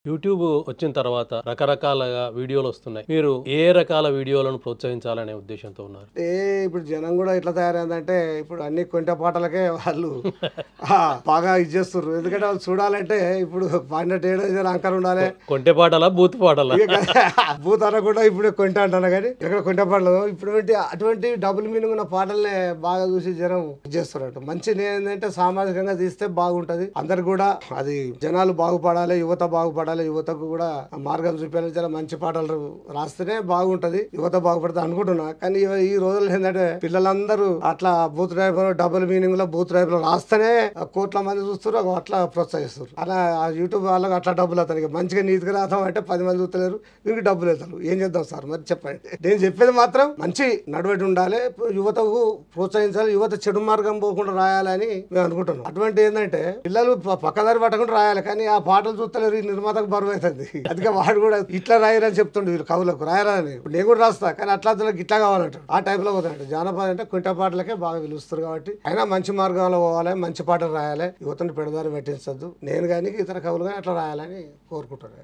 YouTube వచ్చిన తర్వాత రకరకాలుగా వీడియోలు వస్తున్నాయి. మీరు ఏ రకాల వీడియోలను ప్రోత్సహించాలనే ఉద్దేశంతో ఉన్నారు? అంటే ఇప్పుడు జనం కూడా ఎట్లా తయారైందంటే ఇప్పుడు అన్ని కొంటె పాటలకే వాళ్ళు బాగా ఇది చేస్తుర్రు. ఎందుకంటే వాళ్ళు చూడాలంటే ఇప్పుడు పన్నెండు ఏడు అంకర్ ఉండాలి. కొంటె పాటలా, బూత్ పాటలా? భూత అనకుండా ఇప్పుడు కొంటె అంటాను కానీ ఇక్కడ కొంటె పాటలు ఇప్పుడు అటువంటి డబుల్ మీనింగ్ ఉన్న పాటలనే బాగా చూసి జనం ఇది చేస్తున్నట్టు. మంచి ఏంటంటే సామాజికంగా తీస్తే బాగుంటది. అందరు కూడా అది జనాలు బాగుపడాలి, యువత బాగుపడాలి, యువతకు కూడా మార్గం చూపించాలి. చాలా మంచి పాటలు రాస్తేనే బాగుంటది, యువత బాగుపడుతుంది అనుకుంటున్నా. కానీ ఈ రోజుల్లో ఏంటంటే పిల్లలందరూ అట్లా బూత్ టైప్ డబుల్ మీనింగ్ లో బూత్ టైప్ లో రాస్తేనే కోట్ల మంది చూస్తారు, అట్లా ప్రోత్సహిస్తారు. అలా యూట్యూబ్ వాళ్ళకి అట్లా డబ్బులు అవుతాయి. మంచిగా నీతిగా రాద్దాం అంటే 10 మంది చూస్తలేరు, వీరికి డబ్బులు అవుతారు. ఏం చేద్దాం సార్ మరి చెప్పండి. నేను చెప్పేది మాత్రం మంచి నడవడి ఉండాలి, యువతకు ప్రోత్సహించాలి, యువత చెడు మార్గం పోకుండా రాయాలని మేము అనుకుంటున్నాం. అటువంటి ఏంటంటే పిల్లలు పక్కదారి పట్టకుండా రాయాలి, కానీ ఆ పాటలు చూస్తలేరు, ఈ నిర్మాతకు బరువు అవుతుంది. అందుకే వాడు కూడా ఇట్లా రాయరని చెప్తుండే వీళ్ళు కవులకు రాయరాని. నేను కూడా రాస్తా, కానీ అట్లా ఇట్లా కావాలంటాడు. ఆ టైప్ లో పోతాడు. జానపదం అంటే కుంట పాటలకే బాగా పిలుస్తారు కాబట్టి అయినా మంచి మార్గంలో పోవాలి, మంచి పాటలు రాయాలి, యువతను పెడదారి పెట్టించద్దు. నేను కానీ ఇతర కవులు కానీ అట్లా రాయాలని కోరుకుంటున్నాను.